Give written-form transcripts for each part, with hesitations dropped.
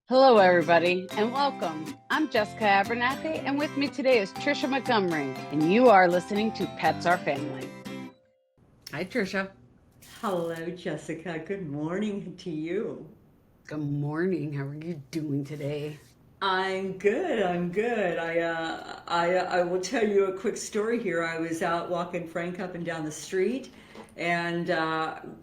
Hello, everybody, and welcome. I'm Jessica Abernathy, and with me today is Tricia Montgomery, and you are listening to Pets Are Family. Hi, Tricia. Hello, Jessica. Good morning to you. Good morning. How are you doing today? I'm good. I'm good. I will tell you a quick story here. I was out walking Frank up and down the street, and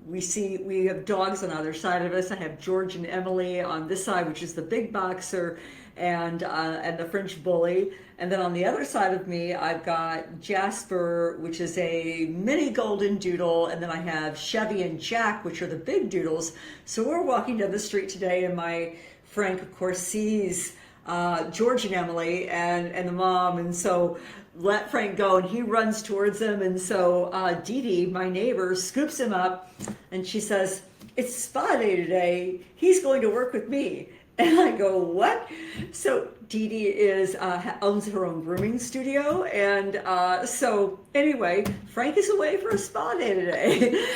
we have dogs on either side of us. I have George and Emily on this side, which is the big boxer, and the French bully. And then on the other side of me, I've got Jasper, which is a mini golden doodle, and then I have Chevy and Jack, which are the big doodles. So we're walking down the street today, and my Frank, of course, sees George and Emily and the mom, and so let Frank go, and he runs towards them, and so Dee Dee, my neighbor, scoops him up, and she says, "It's spa day today. He's going to work with me." And I go, "What?" So Dee Dee owns her own grooming studio, and so anyway, Frank is away for a spa day today.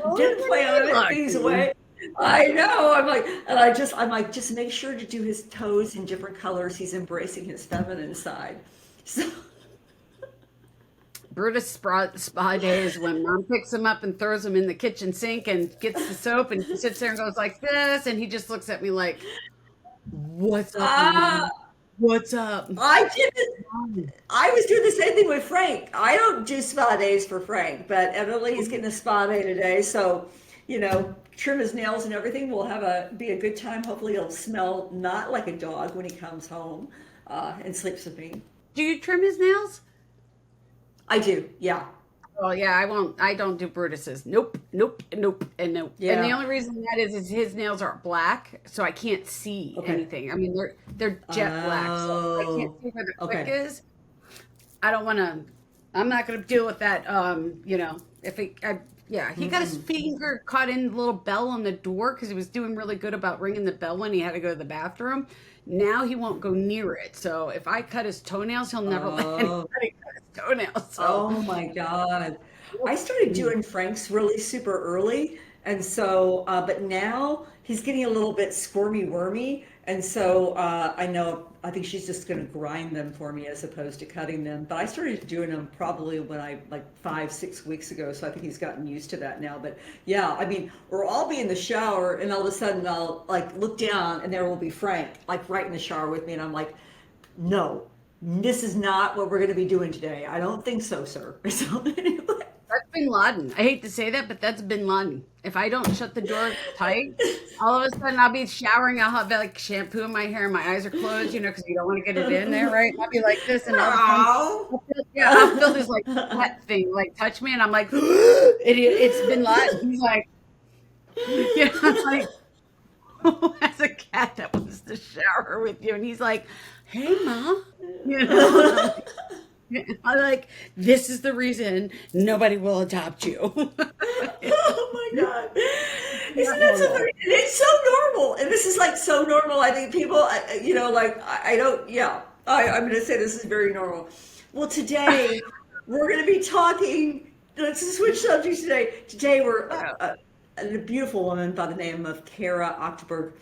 Oh, Didn't plan on it, but he's lucky. away. I know. I'm like, just make sure to do his toes in different colors. He's embracing his feminine side. So, Brutus spa days when mom picks him up and throws him in the kitchen sink and gets the soap, and he sits there and goes like this, and he just looks at me like, "What's up, uh, mom? What's up?" I did it. I was doing the same thing with Frank. I don't do spa days for Frank, but Emily's getting a spa day today, so trim his nails and everything. We'll be a good time. Hopefully, he'll smell not like a dog when he comes home and sleeps with me. Do you trim his nails? I do, yeah, Oh yeah, I won't. I don't do Brutus's. Nope, nope, nope, and nope. And the yeah. only reason that is his nails are black, so I can't see Okay. anything. I mean, they're jet black, so I can't Oh, see where the click okay. is. I don't want to. I'm not going to deal with that. If yeah, he got his Mm-mm. finger caught in the little bell on the door because he was doing really good about ringing the bell when he had to go to the bathroom. Now he won't go near it. So if I cut his toenails, he'll never let Oh, anybody cut his toenails. So. oh my God. I started doing Frank's really super early. And so, but now he's getting a little bit squirmy wormy. And so I think she's just going to grind them for me as opposed to cutting them. But I started doing them probably like 5, 6 weeks ago. So I think he's gotten used to that now. But yeah, I mean, or I'll be in the shower and all of a sudden I'll like look down and there will be Frank like right in the shower with me. And I'm like, no, this is not what we're going to be doing today. I don't think so, sir. So anyway. That's Bin Laden. I hate to say that, but that's Bin Laden. If I don't shut the door tight, all of a sudden I'll be showering. I'll have like shampoo in my hair, and my eyes are closed, because you don't want to get it in there, right? I'll be like this, and all of a sudden, Ow. I'll feel this like wet thing like touch me, and I'm like, it's Bin Laden. He's like, I'm like, who has a cat that wants to shower with you? And he's like, hey, ma, and I'm like, I'm like, this is the reason nobody will adopt you. Oh my God. Isn't Not that so normal. funny? And it's so normal. And this is like so normal. I think people, like, I don't, yeah, I'm going to say this is very normal. Well, today we're going to be talking, let's switch subjects today. Today we're a beautiful woman by the name of Cara Achterberg.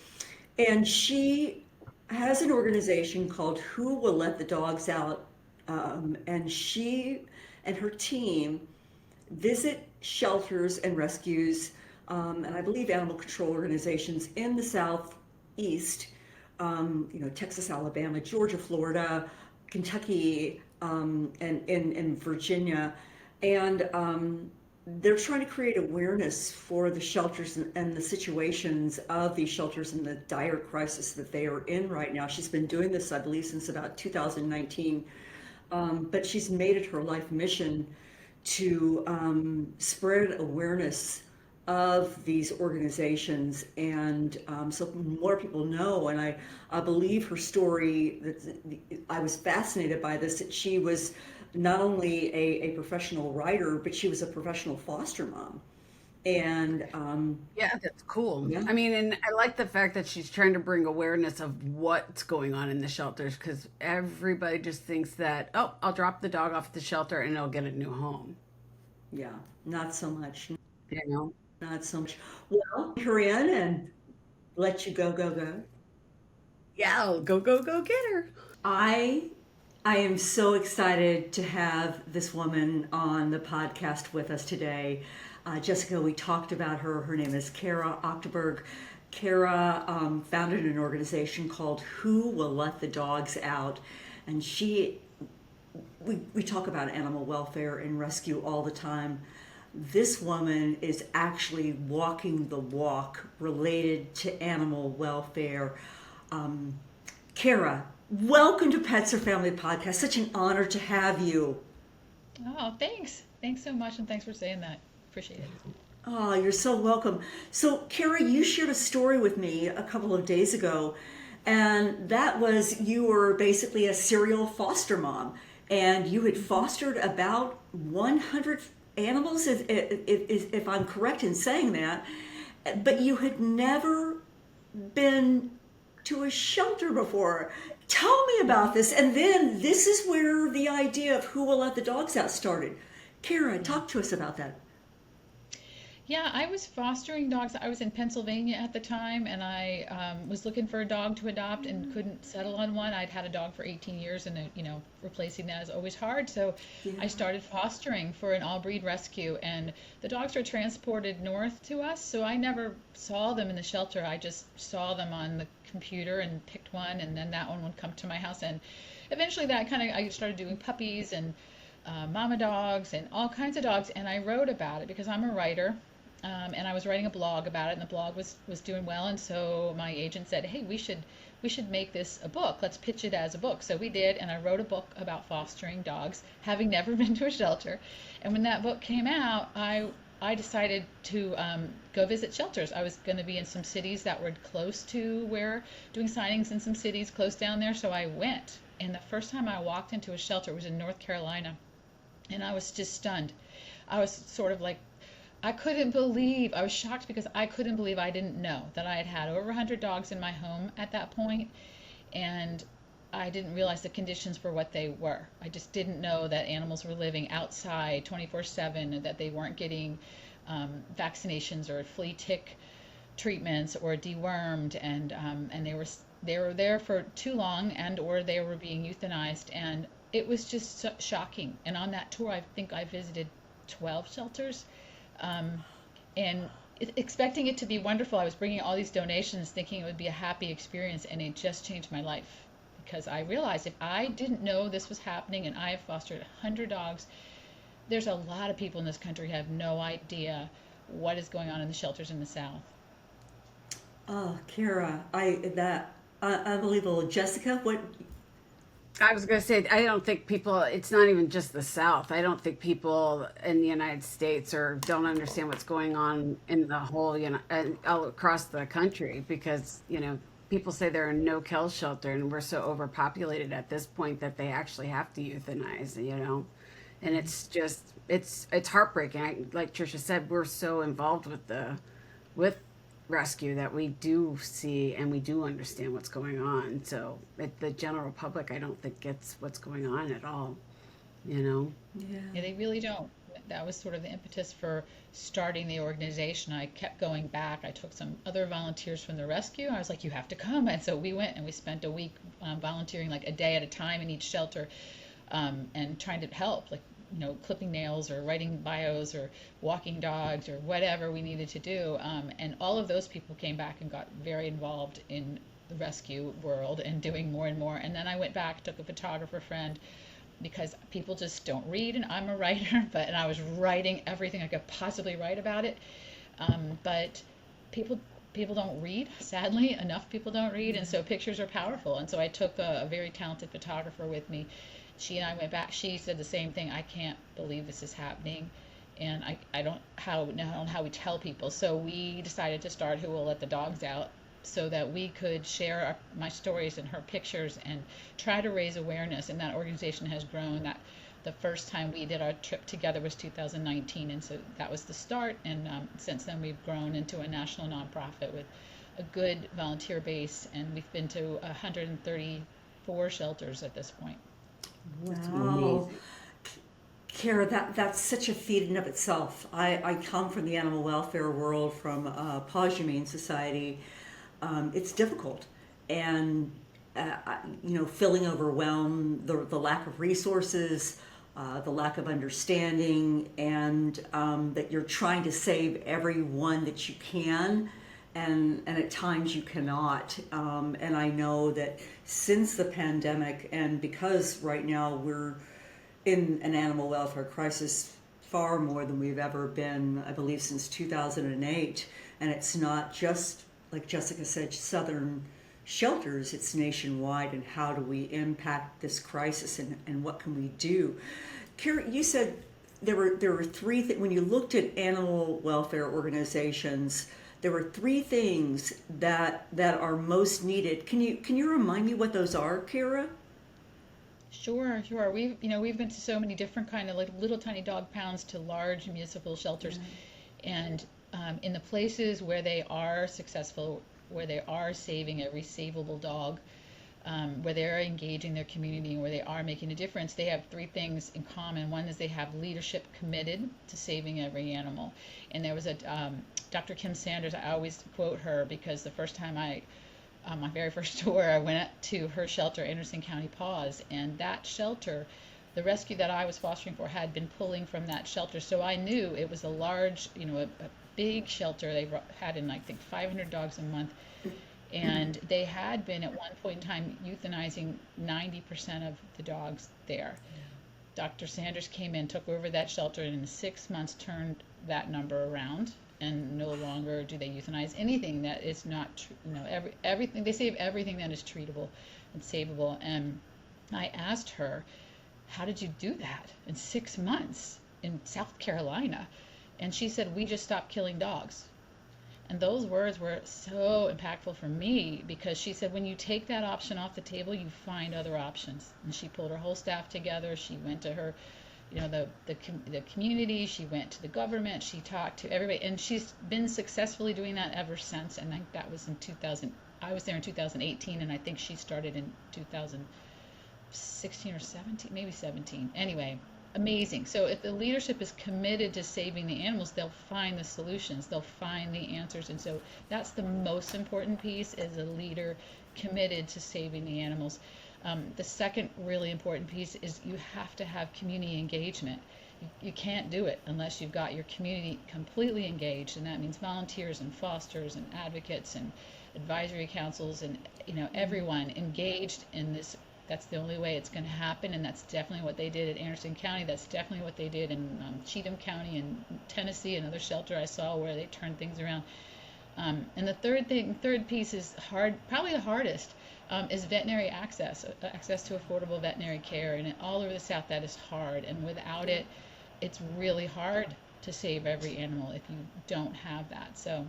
And she has an organization called Who Will Let the Dogs Out? And she and her team visit shelters and rescues, and I believe animal control organizations in the Southeast, Texas, Alabama, Georgia, Florida, Kentucky, and Virginia. And they're trying to create awareness for the shelters and the situations of these shelters and the dire crisis that they are in right now. She's been doing this, I believe, since about 2019. But she's made it her life mission to spread awareness of these organizations, and so more people know. And I believe her story, that I was fascinated by this, that she was not only a professional writer, but she was a professional foster mom. And Yeah, that's cool. yeah, I mean, and I like the fact that she's trying to bring awareness of what's going on in the shelters because everybody just thinks that, oh, I'll drop the dog off at the shelter and it'll get a new home. yeah, not so much, You know? not so much. Well, her in and let you go, go, go. Yeah, go, go, go get her. I I am so excited to have this woman on the podcast with us today. Jessica, we talked about her. Her name is Cara Achterberg. Cara founded an organization called Who Will Let the Dogs Out? And we talk about animal welfare and rescue all the time. This woman is actually walking the walk related to animal welfare. Um, Cara, welcome to Pets or Family Podcast. Such an honor to have you. Oh, thanks. Thanks so much, and thanks for saying that. Appreciate it. Oh, you're so welcome. So, Cara, you shared a story with me a couple of days ago, and that was you were basically a serial foster mom, and you had fostered about 100 animals, if I'm correct in saying that, but you had never been to a shelter before. Tell me about this. And then this is where the idea of Who Will Let the Dogs Out started. Cara, talk to us about that. Yeah, I was fostering dogs. I was in Pennsylvania at the time, and I was looking for a dog to adopt and couldn't settle on one. I'd had a dog for 18 years, and replacing that is always hard. So Yeah. I started fostering for an all-breed rescue, and the dogs were transported north to us. So I never saw them in the shelter. I just saw them on the computer and picked one, and then that one would come to my house. And eventually, I started doing puppies and mama dogs and all kinds of dogs, and I wrote about it because I'm a writer. And I was writing a blog about it, and the blog was doing well. And so my agent said, "Hey, we should make this a book. Let's pitch it as a book." So we did, and I wrote a book about fostering dogs, having never been to a shelter. And when that book came out, I decided to go visit shelters. I was going to be in some cities that were close to where doing signings in some cities close down there. So I went, and the first time I walked into a shelter was in North Carolina, and I was just stunned. I was sort of like I was shocked because I couldn't believe I didn't know that I had had over 100 dogs in my home at that point, and I didn't realize the conditions were what they were. I just didn't know that animals were living outside 24/7, and that they weren't getting vaccinations or flea tick treatments or dewormed, and they were there for too long, and or they were being euthanized, and it was just shocking. And on that tour, I think I visited 12 shelters, um, and expecting it to be wonderful. I was bringing all these donations thinking it would be a happy experience, and it just changed my life because I realized if I didn't know this was happening, and I have fostered 100 dogs, there's a lot of people in this country who have no idea what is going on in the shelters in the South. Oh, Cara, unbelievable. Jessica, what? I was going to say, I don't think people, it's not even just the South. I don't think people in the United States or don't understand what's going on in the whole, all across the country because, people say they're a no-kill shelter and we're so overpopulated at this point that they actually have to euthanize. And it's just, it's heartbreaking. Like Tricia said, we're so involved with rescue that we do see and we do understand what's going on. So the general public, I don't think gets what's going on at all. You know. Yeah. Yeah, they really don't. That was sort of the impetus for starting the organization. I kept going back. I took some other volunteers from the rescue. I was like, "You have to come," and so we went and we spent a week volunteering, like a day at a time in each shelter, and trying to help, like clipping nails or writing bios or walking dogs or whatever we needed to do. And all of those people came back and got very involved in the rescue world and doing more and more. And then I went back, took a photographer friend because people just don't read, and I'm a writer, and I was writing everything I could possibly write about it. But people don't read, sadly. Enough people don't read, and so pictures are powerful. And so I took a very talented photographer with me. She and I went back. She said the same thing. I can't believe this is happening, and I don't know how we tell people. So we decided to start Who Will Let the Dogs Out, so that we could share my stories and her pictures and try to raise awareness. And that organization has grown. That the first time we did our trip together was 2019, and so that was the start. And since then, we've grown into a national nonprofit with a good volunteer base, and we've been to 134 shelters at this point. That's Wow. amazing. Cara, that's such a feat in of itself. I come from the animal welfare world, from Paws Humane Society. It's difficult, and feeling overwhelmed, the lack of resources, the lack of understanding, and that you're trying to save every one that you can, and at times you cannot. And I know that since the pandemic, and because right now we're in an animal welfare crisis far more than we've ever been, I believe, since 2008. And it's not just, like Jessica said, southern shelters, it's nationwide. And how do we impact this crisis, and what can we do? Cara, you said there were three things when you looked at animal welfare organizations. There were three things that are most needed. Can you remind me what those are, Cara? Sure, sure. We've been to so many different kind of like little tiny dog pounds to large municipal shelters, and in the places where they are successful, where they are saving every savable dog, where they are engaging their community, where they are making a difference, they have three things in common. One is they have leadership committed to saving every animal. And there was a Dr. Kim Sanders. I always quote her because the first time my very first tour, I went to her shelter, Anderson County Paws, and that shelter, the rescue that I was fostering for had been pulling from that shelter. So I knew it was a large, a big shelter. They had in, I think, 500 dogs a month. And they had been at one point in time euthanizing 90% of the dogs there. Dr. Sanders came in, took over that shelter, and in 6 months turned that number around. And no longer do they euthanize anything that is not, everything, they save everything that is treatable and savable. And I asked her, how did you do that in 6 months in South Carolina? And she said, we just stopped killing dogs. And those words were so impactful for me, because she said, when you take that option off the table, you find other options. And she pulled her whole staff together. She went to her, the community. She went to the government. She talked to everybody, and she's been successfully doing that ever since. And I think that was in 2000. I was there in 2018, and I think she started in 2016 or 17, maybe 17. Anyway, amazing. So if the leadership is committed to saving the animals, they'll find the solutions, they'll find the answers. And so that's the most important piece, is a leader committed to saving the animals. The second really important piece is you have to have community engagement. You can't do it unless you've got your community completely engaged, and that means volunteers and fosters and advocates and advisory councils and everyone engaged in this. That's the only way it's going to happen, and that's definitely what they did at Anderson County. That's definitely what they did in Cheatham County in Tennessee, another shelter I saw where they turned things around. And the third piece is hard, probably the hardest, is veterinary access to affordable veterinary care. And all over the South, that is hard. And without it, it's really hard to save every animal if you don't have that. So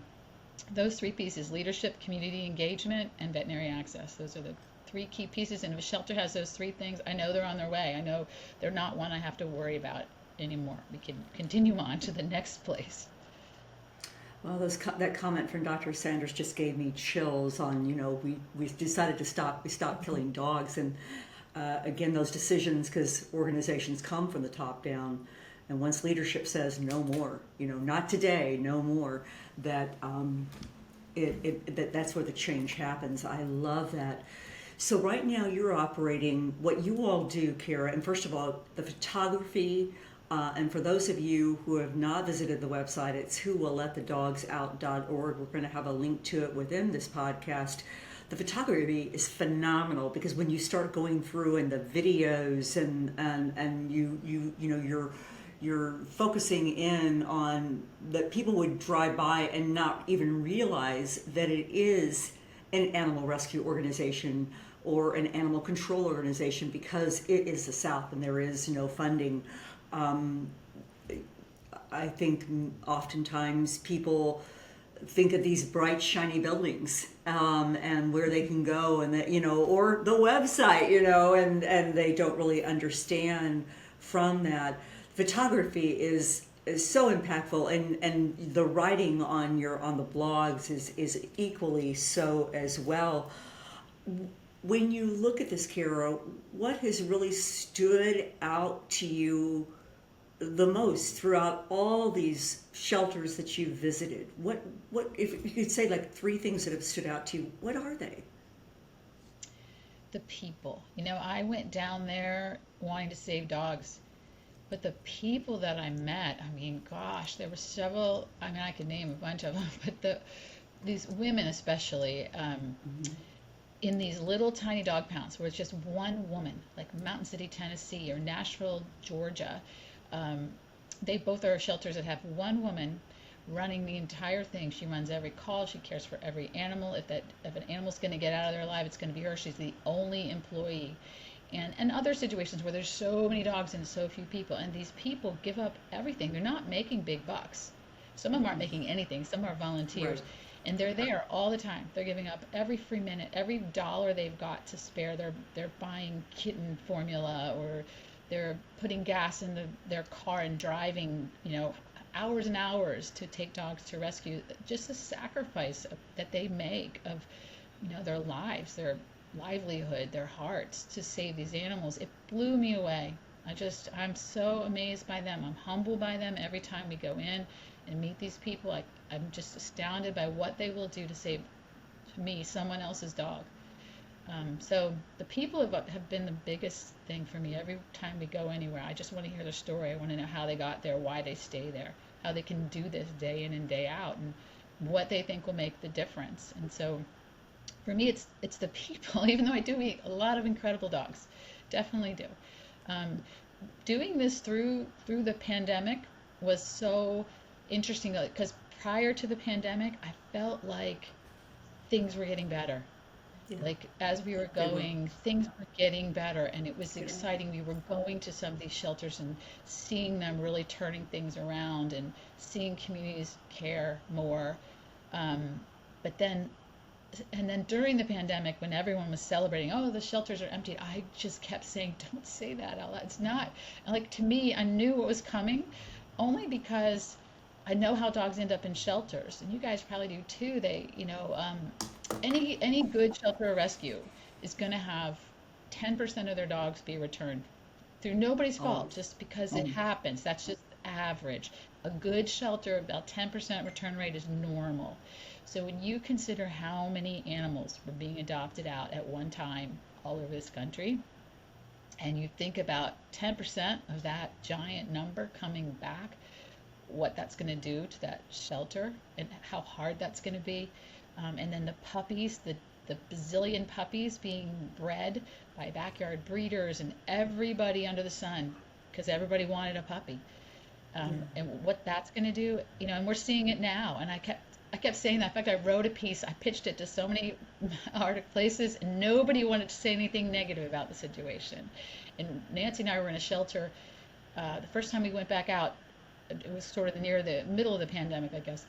those three pieces: leadership, community engagement, and veterinary access. Those are the three key pieces. And if a shelter has those three things, I know they're on their way. I know they're not one I have to worry about anymore. We can continue on to the next place. Well, that comment from Dr. Sanders just gave me chills on, we decided to stop. We stopped killing dogs. And again, those decisions, because organizations come from the top down. And once leadership says no more, not today, no more, that that's where the change happens. I love that. So right now you're operating what you all do, Cara. And first of all, the photography. And for those of you who have not visited the website, it's whowillletthedogsout.org. We're going to have a link to it within this podcast. The photography is phenomenal, because when you start going through and the videos and you're focusing in on that, people would drive by and not even realize that it is an animal rescue organization or an animal control organization, because it is the South and there is no funding. I think oftentimes people think of these bright, shiny buildings and where they can go, and that, or the website, and they don't really understand from that. Photography is so impactful, and the writing on the blogs is equally so as well. When you look at this, Cara, what has really stood out to you the most throughout all these shelters that you've visited? What if you could say like three things that have stood out to you, what are they? the people. I went down there wanting to save dogs, but the people that I met, I mean, gosh, there were several. I mean, I could name a bunch of them, but these women especially, in these little tiny dog pounds where it's just one woman, like Mountain City, Tennessee, or Nashville, Georgia. Um, they both are shelters that have one woman running the entire thing. She runs every call. She cares for every animal. If an animal's going to get out of their life, it's going to be her. She's the only employee. And other situations where there's so many dogs and so few people, and these people give up everything. They're not making big bucks. Some of them aren't making anything. Some are volunteers. Right. And they're there all the time. They're giving up every free minute, every dollar they've got to spare. They're buying kitten formula, or they're putting gas in their car and driving, hours and hours to take dogs to rescue. Just the sacrifice that they make of, their lives, their livelihood, their hearts to save these animals. It blew me away. I'm so amazed by them. I'm humbled by them every time we go in and meet these people. I'm just astounded by what they will do to save me, someone else's dog. So the people have been the biggest thing for me. Every time we go anywhere, I just want to hear their story. I want to know how they got there, why they stay there, how they can do this day in and day out, and what they think will make the difference. And so for me, it's the people, even though I do meet a lot of incredible dogs, definitely do. Um, Doing this through the pandemic was so interesting, because prior to the pandemic, I felt like things were getting better. Yeah. Like as we were They were. going, things were getting better, and it was Yeah. exciting. We were going to some of these shelters and seeing them really turning things around and seeing communities care more. Um, but then and then during the pandemic, when everyone was celebrating, oh, the shelters are empty, I just kept saying, don't say that out loud. It's not. Like, to me, I knew what was coming, only because I know how dogs end up in shelters, and you guys probably do too. Any good shelter or rescue is going to have 10% of their dogs be returned through nobody's Oh, fault, just because it happens. That's just average. A good shelter, about 10% return rate is normal. So when you consider how many animals were being adopted out at one time all over this country, and you think about 10% of that giant number coming back, what that's going to do to that shelter and how hard that's going to be. And then the puppies, the bazillion puppies being bred by backyard breeders and everybody under the sun, because everybody wanted a puppy. And what that's going to do, and we're seeing it now. And I kept saying that. In fact, I wrote a piece. I pitched it to so many article places, and nobody wanted to say anything negative about the situation. And Nancy and I were in a shelter the first time we went back out. It was sort of near the middle of the pandemic, I guess.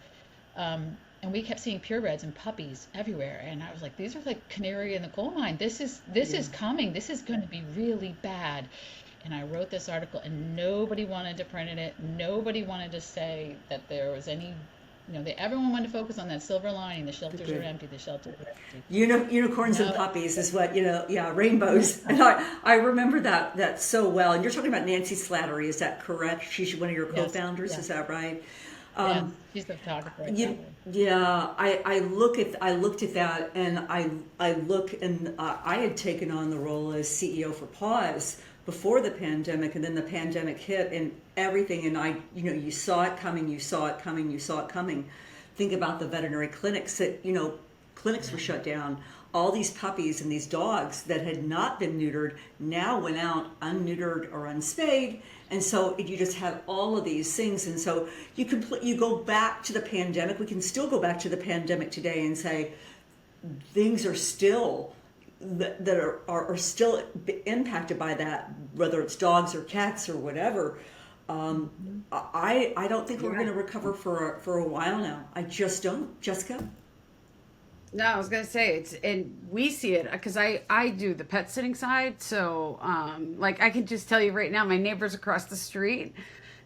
And we kept seeing purebreds and puppies everywhere. And I was like, these are like canary in the coal mine. This is coming. This is going to be really bad. And I wrote this article, and nobody wanted to print it. Nobody wanted to say that there was any, everyone wanted to focus on that silver lining. The shelters are Good. empty. The shelters are empty. Unicorns and No, puppies is what, yeah, rainbows. And I remember that so well. And you're talking about Nancy Slattery, is that correct? She's one of your yes, co-founders, is yes, that right? yes. Um, She's the photographer at you, that one. yeah, I looked at that, and I had taken on the role as CEO for Paws before the pandemic, and then the pandemic hit and everything, and you saw it coming, you saw it coming, you saw it coming. Think about the veterinary clinics that, clinics were shut down. All these puppies and these dogs that had not been neutered now went out unneutered or unspayed, and so you just had all of these things. And so you go back to the pandemic. We can still go back to the pandemic today and say things are still that are still impacted by that, whether it's dogs or cats or whatever. I don't think we're going Yeah. to recover for a while now. I just don't, Jessica. No, I was gonna say and we see it because I do the pet sitting side. So, like I can just tell you right now, my neighbors across the street,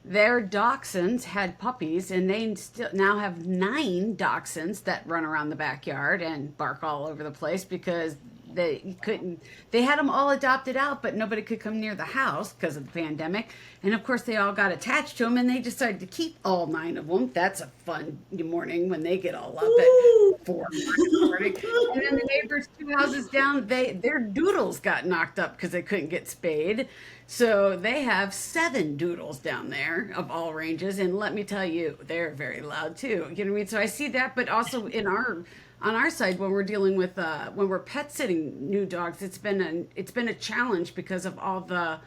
their dachshunds had puppies, and they still now have 9 dachshunds that run around the backyard and bark all over the place because They couldn't. They had them all adopted out, but nobody could come near the house because of the pandemic. And of course, they all got attached to them, and they decided to keep all 9 of them. That's a fun morning when they get all up at Ooh. 4 in the morning. And then the neighbors 2 houses down, their doodles got knocked up because they couldn't get spayed. So they have 7 doodles down there of all ranges, and let me tell you, they're very loud too. You know what I mean? So I see that, but also in our on our side when we're dealing with when we're pet sitting new dogs, it's been a challenge because of all the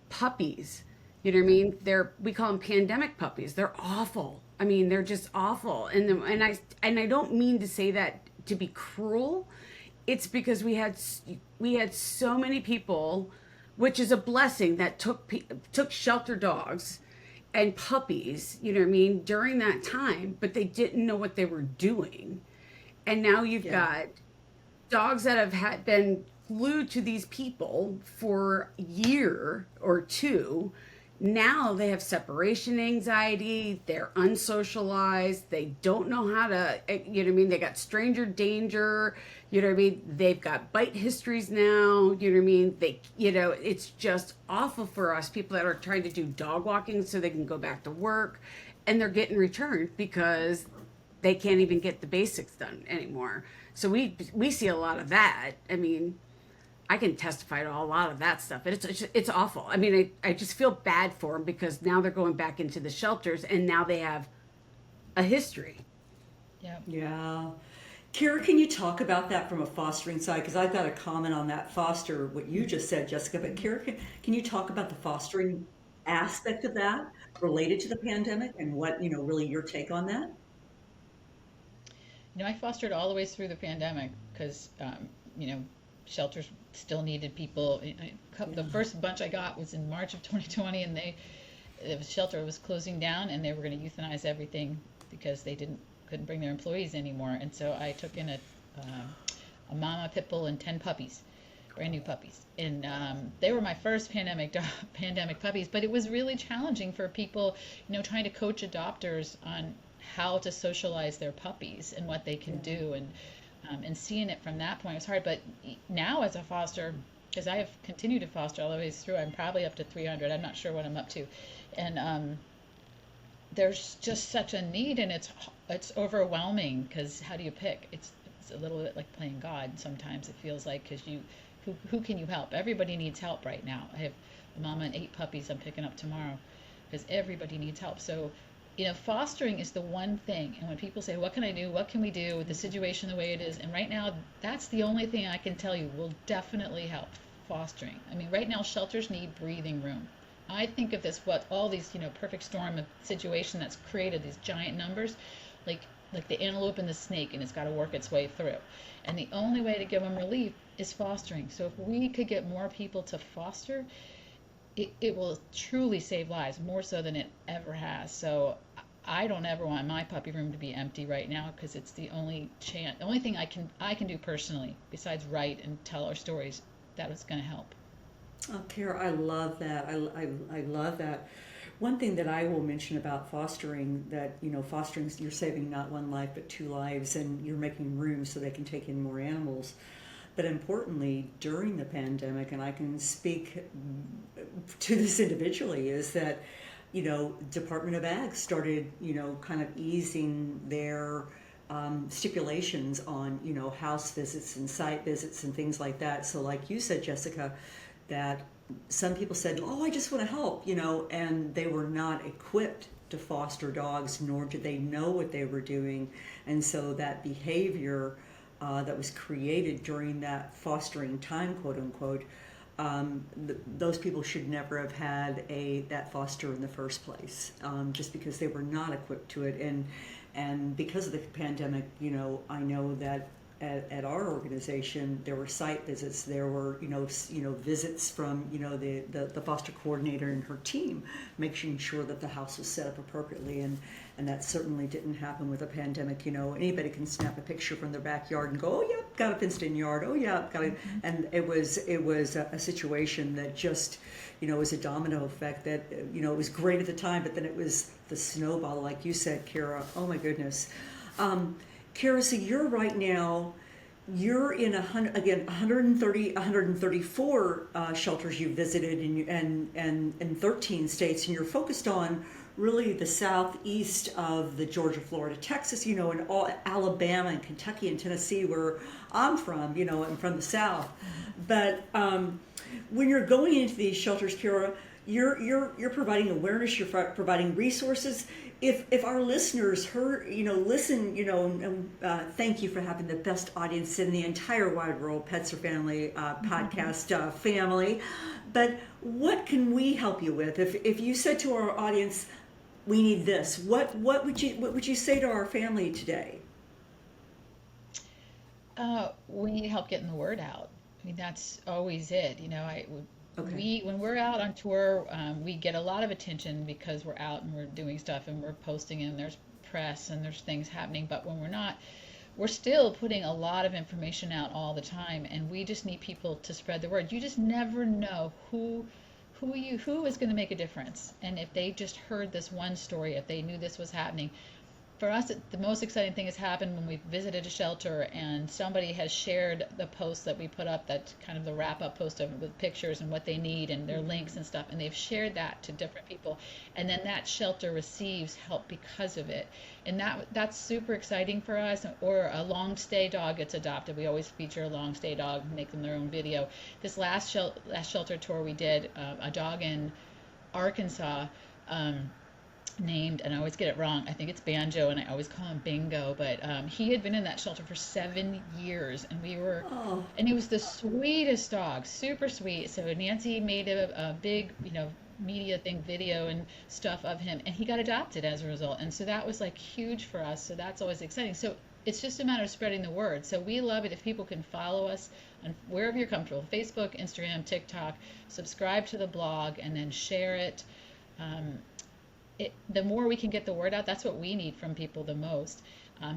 puppies. You know what I mean? We call them pandemic puppies. They're awful. I mean, they're just awful. And I don't mean to say that to be cruel. It's because we had so many people, which is a blessing, that took shelter dogs and puppies, you know what I mean, during that time, but they didn't know what they were doing. And now you've Yeah. got dogs that have been glued to these people for a year or two. Now they have separation anxiety. They're unsocialized. They don't know how to, you know what I mean? They got stranger danger. You know what I mean? They've got bite histories now. You know what I mean? It's just awful for us people that are trying to do dog walking so they can go back to work, and they're getting returned because they can't even get the basics done anymore. So we see a lot of that. I mean, I can testify to a lot of that stuff. It's awful. I mean, I just feel bad for them because now they're going back into the shelters and now they have a history. Yeah. Yeah. Kara, can you talk about that from a fostering side? Because I've got a comment on that foster, what you just said, Jessica. But Kara, can you talk about the fostering aspect of that related to the pandemic and what, really your take on that? I fostered all the way through the pandemic because, you know, shelters still needed people. The Yeah. first bunch I got was in March of 2020, and the shelter was closing down, and they were going to euthanize everything because they couldn't bring their employees anymore. And so I took in a mama pit bull and 10 puppies, brand new puppies, and they were my first pandemic puppies. But it was really challenging for people, trying to coach adopters on how to socialize their puppies and what they can Yeah. do, and seeing it from that point was hard. But now as a foster, because I have continued to foster all the way through, I'm probably up to 300. I'm not sure what I'm up to, and there's just such a need, and it's overwhelming because how do you pick? It's a little bit like playing God sometimes. It feels like because who can you help? Everybody needs help right now. I have a mama and 8 puppies I'm picking up tomorrow because everybody needs help. So fostering is the one thing. And when people say, what can I do? What can we do with the situation the way it is? And right now, that's the only thing I can tell you will definitely help fostering. I mean, right now, shelters need breathing room. I think of this, what all these, perfect storm of situation that's created these giant numbers, like the antelope and the snake, and it's got to work its way through. And the only way to give them relief is fostering. So if we could get more people to foster, it will truly save lives more so than it ever has. So I don't ever want my puppy room to be empty right now because it's the only chance, the only thing I can do personally besides write and tell our stories that is going to help. Oh, Kara, I love that. I love that. One thing that I will mention about fostering that, fostering, you're saving not one life, but 2 lives, and you're making room so they can take in more animals. But importantly, during the pandemic, and I can speak to this individually, is that, Department of Ag started, kind of easing their stipulations on, house visits and site visits and things like that. So like you said, Jessica, that some people said, oh, I just want to help, and they were not equipped to foster dogs, nor did they know what they were doing. And so that behavior that was created during that fostering time, quote unquote, those people should never have had that foster in the first place, just because they were not equipped to it. And because of the pandemic, I know that at our organization there were site visits, there were visits from the foster coordinator and her team, making sure that the house was set up appropriately, and that certainly didn't happen with a pandemic. Anybody can snap a picture from their backyard and go, oh yeah, got a fenced in yard, oh yeah, got it. And it was a situation that just was a domino effect that it was great at the time, but then it was the snowball, like you said, Kara. Oh my goodness. Kara, so you're right now, you're in 130, 134 shelters you've visited and in 13 states, and you're focused on really the southeast of the Georgia, Florida, Texas, and all Alabama and Kentucky and Tennessee, where I'm from. I'm from the South. But when you're going into these shelters, Kara, you're providing awareness, you're providing resources. If our listeners heard, listen, and thank you for having the best audience in the entire wide world, Pets or Family podcast family. But what can we help you with? If you said to our audience, we need this, what would you say to our family today? We need help getting the word out. I mean, that's always it. Okay. When we're out on tour, we get a lot of attention because we're out and we're doing stuff and we're posting and there's press and there's things happening. But when we're not, we're still putting a lot of information out all the time, and we just need people to spread the word. You just never know who is going to make a difference. And if they just heard this one story, if they knew this was happening, for us, the most exciting thing has happened when we visited a shelter and somebody has shared the post that we put up, that's kind of the wrap up post of with pictures and what they need and their links and stuff, and they've shared that to different people, and then that shelter receives help because of it, and that's super exciting for us. Or a long stay dog gets adopted. We always feature a long stay dog, make them their own video. This last shelter tour we did, a dog in Arkansas. Named, and I always get it wrong, I think it's Banjo, and I always call him Bingo, but he had been in that shelter for 7 years, Oh, and he was the sweetest dog, super sweet. So Nancy made a big, media thing, video and stuff of him, and he got adopted as a result. And so that was like huge for us. So that's always exciting. So it's just a matter of spreading the word. So we love it if people can follow us on wherever you're comfortable, Facebook, Instagram, TikTok, subscribe to the blog, and then share it. Um, the more we can get the word out, that's what we need from people the most.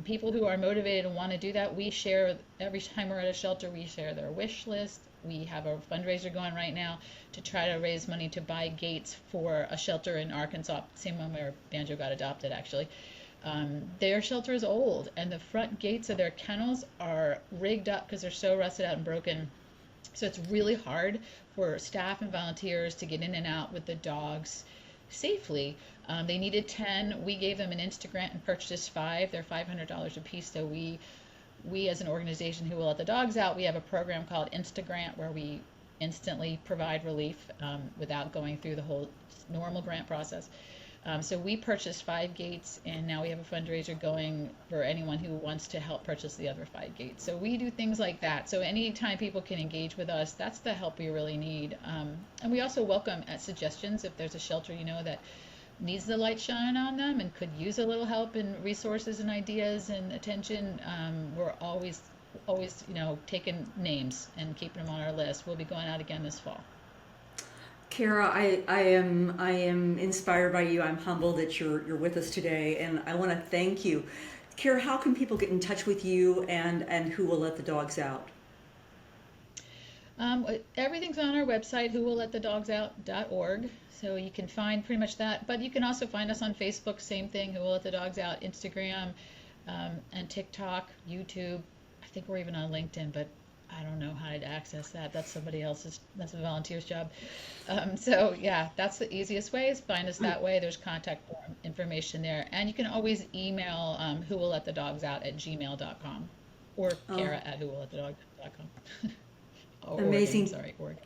People who are motivated and want to do that, we share every time we're at a shelter, we share their wish list. We have a fundraiser going right now to try to raise money to buy gates for a shelter in Arkansas, same one where Banjo got adopted actually. Their shelter is old, and the front gates of their kennels are rigged up because they're so rusted out and broken. So it's really hard for staff and volunteers to get in and out with the dogs safely. They needed 10. We gave them an Insta grant and purchased 5. They're $500 a piece. So we as an organization who will let the dogs out, we have a program called Insta Grant where we instantly provide relief without going through the whole normal grant process. So we purchased 5 gates, and now we have a fundraiser going for anyone who wants to help purchase the other 5 gates. So we do things like that. So anytime people can engage with us, that's the help we really need. And we also welcome suggestions if there's a shelter that needs the light shine on them and could use a little help and resources and ideas and attention. We're always taking names and keeping them on our list. We'll be going out again this fall. Kara, I am inspired by you. I'm humbled that you're with us today, and I want to thank you. Kara, how can people get in touch with you and who will let the dogs out? Everything's on our website, whowillletthedogs.org. So you can find pretty much that. But you can also find us on Facebook, same thing, Who Will Let the Dogs Out, Instagram, and TikTok, YouTube. I think we're even on LinkedIn, but I don't know how to access that. That's that's a volunteer's job. So yeah, that's the easiest way is find us that way. There's contact form information there. And you can always email whowillletthedogs@gmail.com or Oh, Kara at whowillletthedogs.com. Oh, Oregon, amazing. sorry, Oregon.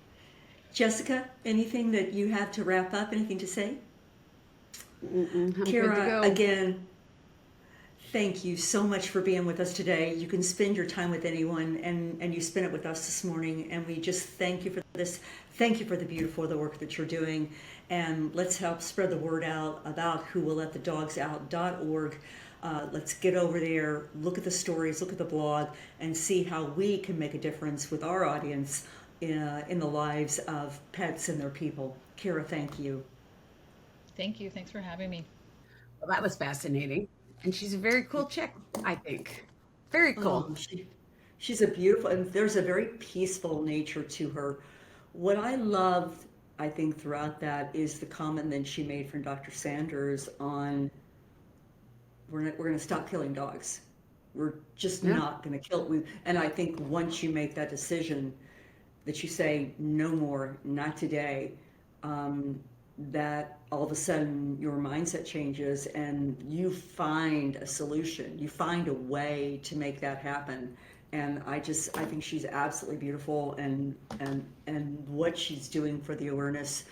Jessica, anything that you have to wrap up? Anything to say? Mm-mm, I'm good to Kara, go. again, thank you so much for being with us today. You can spend your time with anyone, and you spent it with us this morning. And we just thank you for this. Thank you for the work that you're doing. And let's help spread the word out about whowillletthedogs.org. Let's get over there, look at the stories, look at the blog, and see how we can make a difference with our audience in the lives of pets and their people. Kara, thank you. Thank you. Thanks for having me. Well, that was fascinating. And she's a very cool chick, I think. Very Oh, cool. she's a beautiful, and there's a very peaceful nature to her. What I loved, I think, throughout that is the comment that she made from Dr. Sanders on we're going to stop killing dogs. We're just Yeah. not going to kill it. And I think once you make that decision, that you say no more, not today, um, that all of a sudden your mindset changes and you find a solution. You find a way to make that happen. And I think she's absolutely beautiful, and what she's doing for the awareness.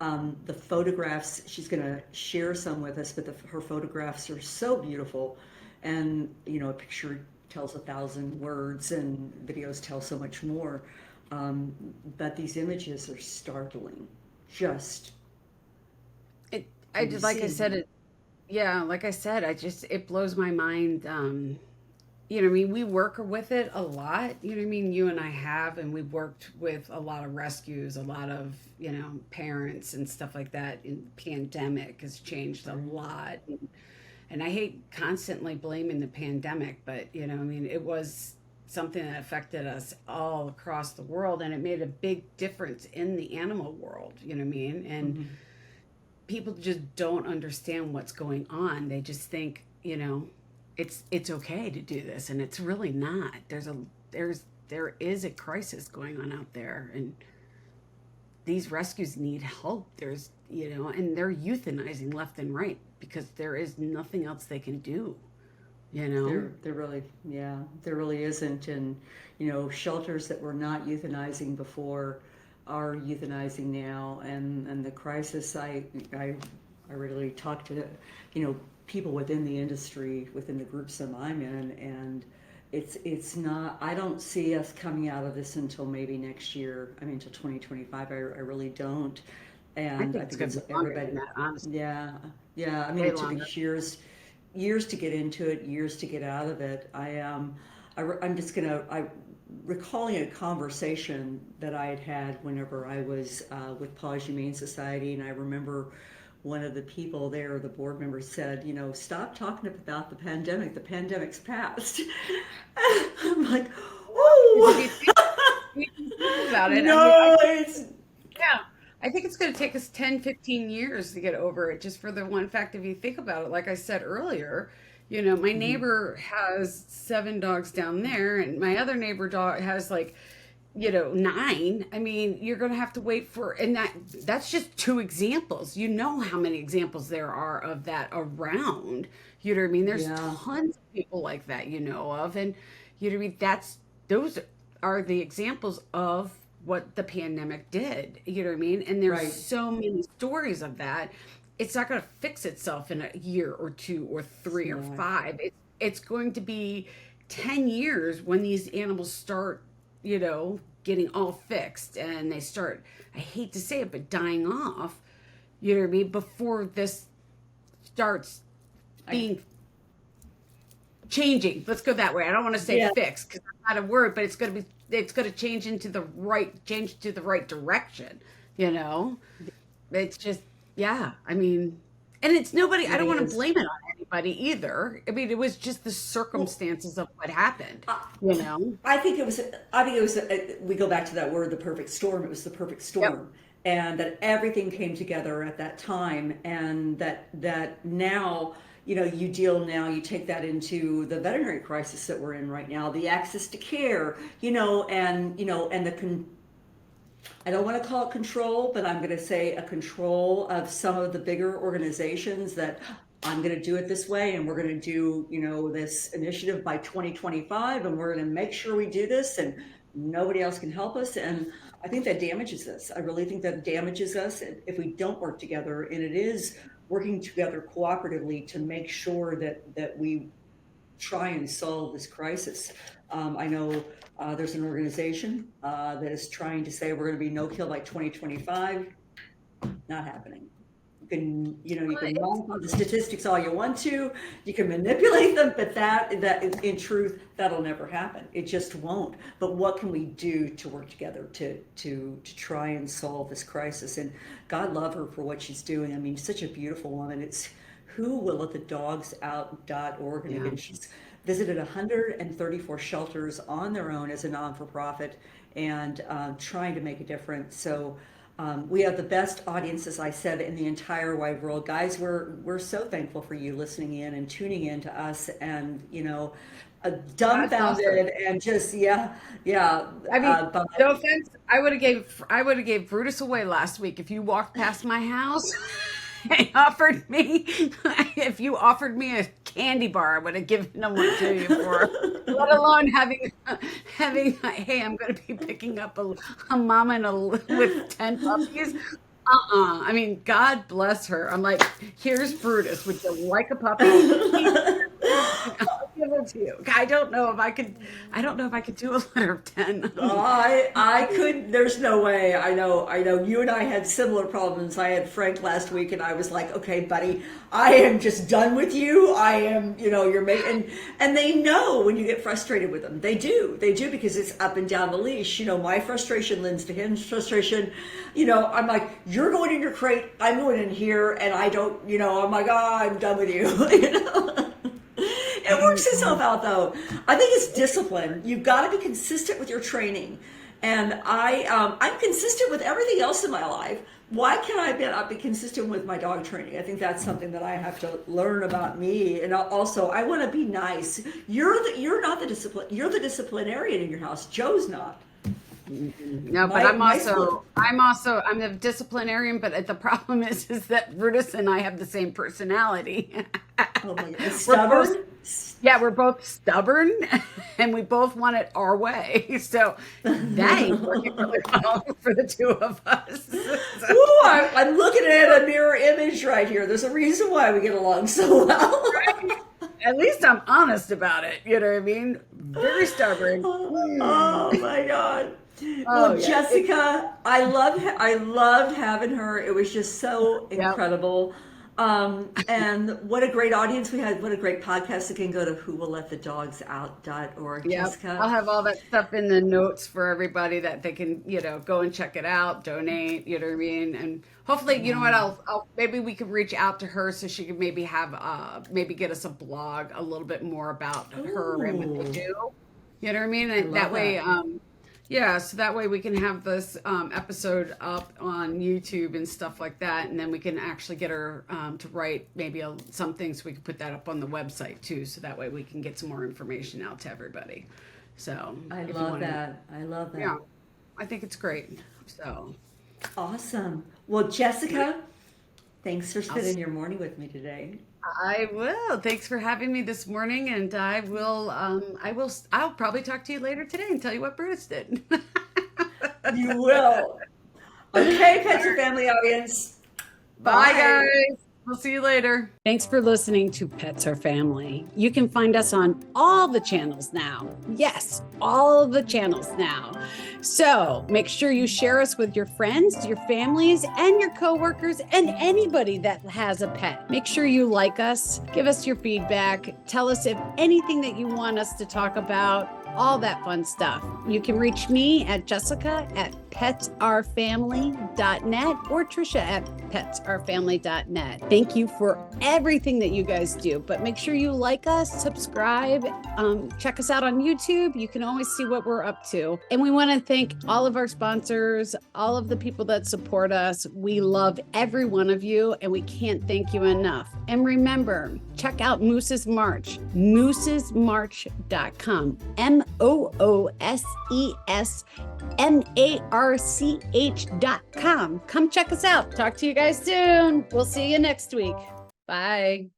The photographs, she's going to share some with us, but her photographs are so beautiful. And, a picture tells 1,000 words and videos tell so much more. Um, but these images are startling. Just I when you just, like I see said, them. it, yeah, like I said, it blows my mind. I mean, we work with it a lot. You know what I mean? You and I have, and we've worked with a lot of rescues, a lot of, parents and stuff like that. And pandemic has changed a Right. lot. And I hate constantly blaming the pandemic, but, I mean, it was something that affected us all across the world, and it made a big difference in the animal world. You know what I mean? And Mhm. people just don't understand what's going on. They just think, it's okay to do this, and it's really not. There is a crisis going on out there, and these rescues need help. And they're euthanizing left and right because there is nothing else they can do, you know? There really, yeah, there really isn't. And, shelters that were not euthanizing before are euthanizing now. And the crisis, I, I really talk to, people within the industry, within the groups that I'm in, and it's not, I don't see us coming out of this until maybe next year. I mean, until 2025. I really don't. I And I think it's think going it's to be longer than everybody. that, honestly. Yeah, yeah. I mean, Way it took longer. us years to get into it, years to get out of it. I'm just I recalling a conversation that I had had whenever I was with Paws Humane Society, and I remember one of the people there, the board members, said, stop talking about the pandemic. The pandemic's past. I'm like, Because oh, if you think about it, I mean, no, it's yeah, I think it's going to take us 10, 15 years to get over it, just for the one fact, if you think about it, like I said earlier, my Mhm. neighbor has 7 dogs down there, and my other neighbor dog has like, 9. I mean, you're going to have to wait for, and that's just 2 examples. You know how many examples there are of that around. You know what I mean? There's Yeah, tons of people like that you know of, and you know what I mean? Those are the examples of what the pandemic did. You know what I mean? And there's right. so many stories of that. It's not going to fix itself in a year or two or It's three or not. five. It's going to be 10 years when these animals start, getting all fixed, and they start, I hate to say it, but dying off, you know what I mean, before this starts I, being changing. Let's go that way. I don't want to say yeah. fixed because that's not a word, but it's going to change to the right direction, you know? It's just, yeah, I mean, and it's nobody, I It don't want to is. blame it on anybody either. I mean, it was just the Well, circumstances of what happened, I, you know? I think it was. I think it was. We go back to that word, the perfect storm. It was the perfect Yep. storm, and that everything came together at that time, and that now. You deal now. You take that into the veterinary crisis that we're in right now, the access to care, and I don't want to call it control, but I'm going to say a control of some of the bigger organizations that I'm going to do it this way, and we're going to do, this initiative by 2025, and we're going to make sure we do this, and nobody else can help us. And I think that damages us. I really think that damages us if we don't work together. And it is working together cooperatively to make sure that we try and solve this crisis. I know there's an organization that is trying to say we're going to be no kill by 2025. Not happening. You can It's, modify the statistics all you want to. You can manipulate them, but that in truth, that'll never happen. It just won't. But what can we do to work together to try and solve this crisis? And God love her for what she's doing. I mean, such a beautiful woman. It's who will let the dogs out.org. And yeah. again, she's visited 134 shelters on their own as a non for profit, and trying to make a difference. So We have the best audience, as I said, in the entire wide world. Guys, we're so thankful for you listening in and tuning in to us, and God bless her. dumbfounded and just yeah. I mean, But no offense, I would have gave Brutus away last week if you walked past my house and offered me if you offered me a candy bar, I would have given them one to you for. Let alone having hey, I'm going to be picking up a mama with 10 puppies. I mean, God bless her. I'm like, here's Brutus. Would you like a puppy? I'll give it to you. I don't know if I could. I don't know if I could do a litter of 10. I could. There's no way. I know. You and I had similar problems. I had Frank last week, and I was like, "Okay, buddy, I am just done with you. I am, your mate." And they know when you get frustrated with them. They do. They do, because it's up and down the leash. My frustration lends to his frustration. I'm like, "You're going in your crate. I'm going in here," and I don't. I'm like, "Oh, I'm done with you." It works itself out, though. I think it's discipline. You've got to be consistent with your training, and I'm consistent with everything else in my life. Why can't I not be consistent with my dog training? I think that's something that I have to learn about me, and also I want to be nice. You're not the discipline. You're the disciplinarian in your house. Joe's not. No, but I'm the disciplinarian, but the problem is that Brutus and I have the same personality. Oh my God, We're stubborn. both, yeah, we're both stubborn and we both want it our way. So that ain't working really well for the two of us. Ooh, I'm looking at a mirror image right here. There's a reason why we get along so well. At least I'm honest about it. You know what I mean? Very stubborn. Oh my God. Oh, Well, yeah. Jessica, I loved having her. It was just so incredible. And what a great audience we had. What a great podcast. Again, go to whowillletthedogs.org. Yep. Jessica. I'll have all that stuff in the notes for everybody that they can, go and check it out, donate, you know what I mean? And hopefully, you know what, I'll maybe we could reach out to her so she could maybe have maybe get us a blog a little bit more about her and what they do. You know what I mean? And that way, yeah, so that way we can have this episode up on YouTube and stuff like that, and then we can actually get her to write maybe some things. We can put that up on the website too, so that way we can get some more information out to everybody. So I if you love wanna- that. I love that. Yeah, I think it's great. So Awesome. Well, Jessica, thanks for spending your morning with me today. I will. Thanks for having me this morning, and I'll probably talk to you later today and tell you what Brutus did. You will. Okay, Pets and Family audience. Bye, guys. We'll see you later. Thanks for listening to Pets Are Family. You can find us on all the channels now. Yes, all of the channels now. So make sure you share us with your friends, your families, and your coworkers, and anybody that has a pet. Make sure you like us, give us your feedback, tell us if anything that you want us to talk about, all that fun stuff. You can reach me at jessica@petsourfamily.net or Tricia@petsourfamily.net. Thank you for everything that you guys do, but make sure you like us, subscribe, check us out on YouTube. You can always see what we're up to. And we want to thank all of our sponsors, all of the people that support us. We love every one of you, and we can't thank you enough. And remember, check out Moose's March, moosesmarch.com. moosesmarch.com. Come check us out. Talk to you guys soon. We'll see you next week. Bye.